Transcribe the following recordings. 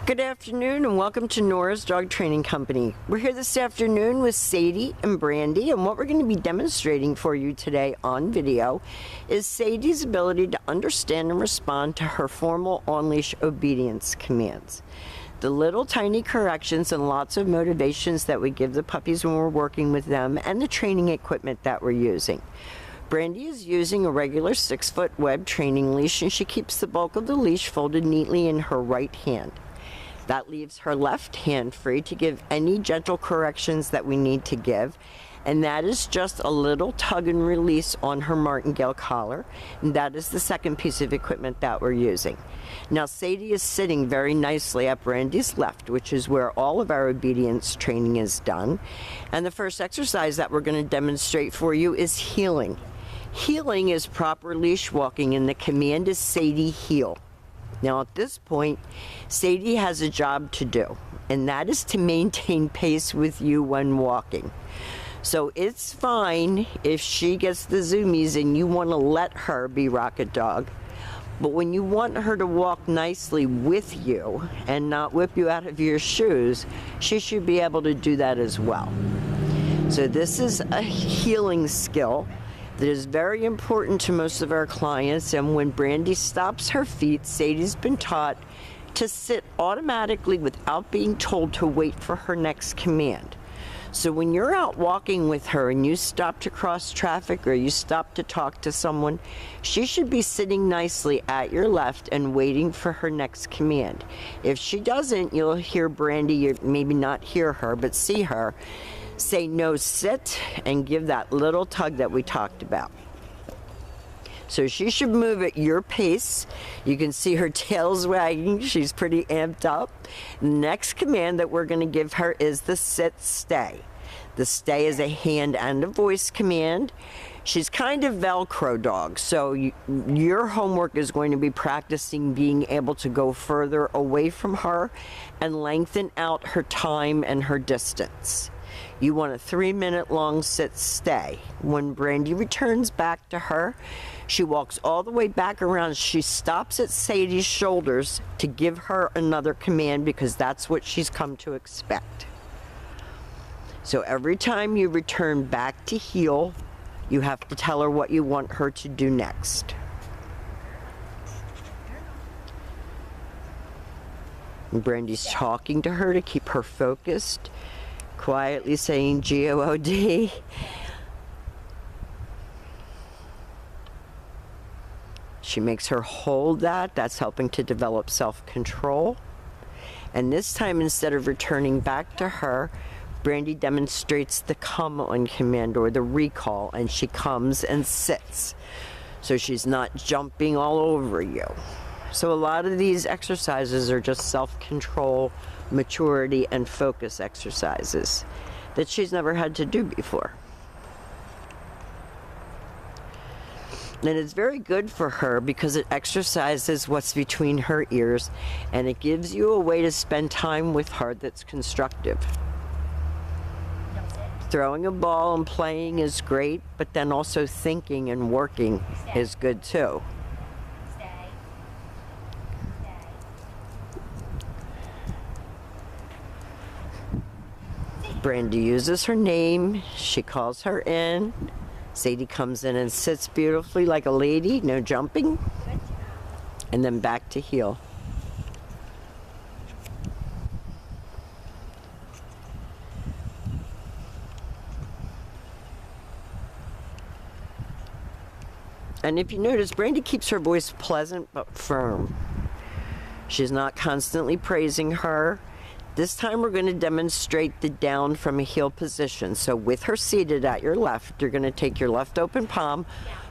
Good afternoon and welcome to Nora's Dog Training Company. We're here this afternoon with Sadie and Brandy, and what we're going to be demonstrating for you today on video is Sadie's ability to understand and respond to her formal on-leash obedience commands. The little tiny corrections and lots of motivations that we give the puppies when we're working with them, and the training equipment that we're using. Brandy is using a regular 6-foot web training leash, and she keeps the bulk of the leash folded neatly in her right hand. That leaves her left hand free to give any gentle corrections that we need to give, and that is just a little tug and release on her martingale collar, and that is the second piece of equipment that we're using. Now Sadie is sitting very nicely at Brandy's left, which is where all of our obedience training is done, and the first exercise that we're going to demonstrate for you is heeling. Heeling is proper leash walking, and the command is Sadie heel. Now at this point, Sadie has a job to do, and that is to maintain pace with you when walking. So it's fine if she gets the zoomies and you want to let her be Rocket Dog, but when you want her to walk nicely with you and not whip you out of your shoes, she should be able to do that as well. So this is a heeling skill that is very important to most of our clients, and when Brandy stops her feet, Sadie's been taught to sit automatically without being told to wait for her next command. So when you're out walking with her and you stop to cross traffic or you stop to talk to someone, she should be sitting nicely at your left and waiting for her next command. If she doesn't, you'll hear Brandy, you maybe not hear her, but see her, say no, sit, and give that little tug that we talked about. So she should move at your pace. You can see her tail's wagging. She's pretty amped up. The next command that we're going to give her is the sit stay. The stay is a hand and a voice command. She's kind of Velcro dog, so your homework is going to be practicing being able to go further away from her and lengthen out her time and her distance. You want a 3-minute long sit stay. When Brandy returns back to her, she walks all the way back around. She stops at Sadie's shoulders to give her another command because that's what she's come to expect. So every time you return back to heel, you have to tell her what you want her to do next. And Brandy's talking to her to keep her focused, quietly saying G-O-O-D. She makes her hold that. That's helping to develop self-control. And this time, instead of returning back to her, Brandy demonstrates the come on command, or the recall, and she comes and sits. So she's not jumping all over you. So a lot of these exercises are just self-control, maturity, and focus exercises that she's never had to do before. And it's very good for her because it exercises what's between her ears, and it gives you a way to spend time with her that's constructive. Throwing a ball and playing is great, but then also thinking and working is good too. Brandy uses her name, she calls her in, Sadie comes in and sits beautifully like a lady, no jumping, and then back to heel. And if you notice, Brandy keeps her voice pleasant but firm. She's not constantly praising her. This time we're going to demonstrate the down from a heel position. So with her seated at your left, you're going to take your left open palm,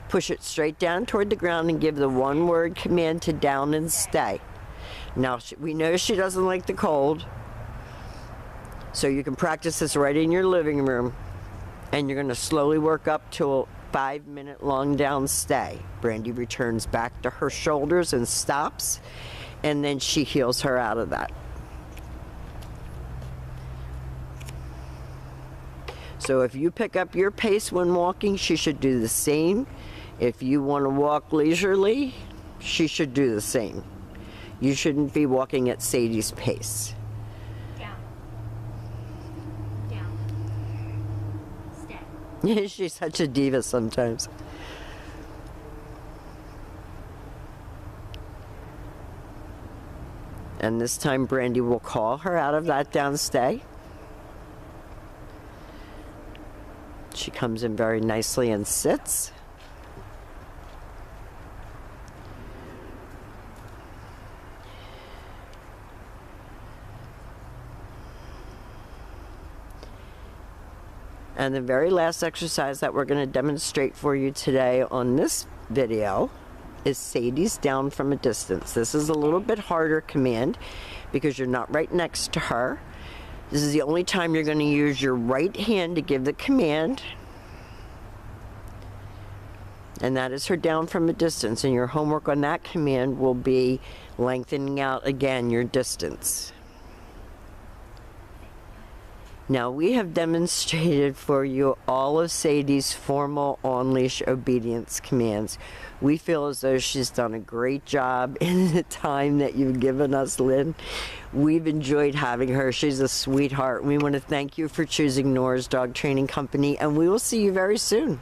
push it straight down toward the ground, and give the one-word command to down and stay. Now, we know she doesn't like the cold, so you can practice this right in your living room, and you're going to slowly work up to a 5-minute long down stay. Brandy returns back to her shoulders and stops, and then she heels her out of that. So if you pick up your pace when walking, she should do the same. If you want to walk leisurely, she should do the same. You shouldn't be walking at Sadie's pace. Down. Down. Stay. She's such a diva sometimes. And this time Brandy will call her out of that downstay. She comes in very nicely and sits. And the very last exercise that we're going to demonstrate for you today on this video is Sadie's down from a distance. This is a little bit harder command because you're not right next to her. This is the only time you're going to use your right hand to give the command. And that is her down from a distance. And your homework on that command will be lengthening out again your distance. Now, we have demonstrated for you all of Sadie's formal on-leash obedience commands. We feel as though she's done a great job in the time that you've given us, Lynn. We've enjoyed having her. She's a sweetheart. We want to thank you for choosing Nora's Dog Training Company, and we will see you very soon.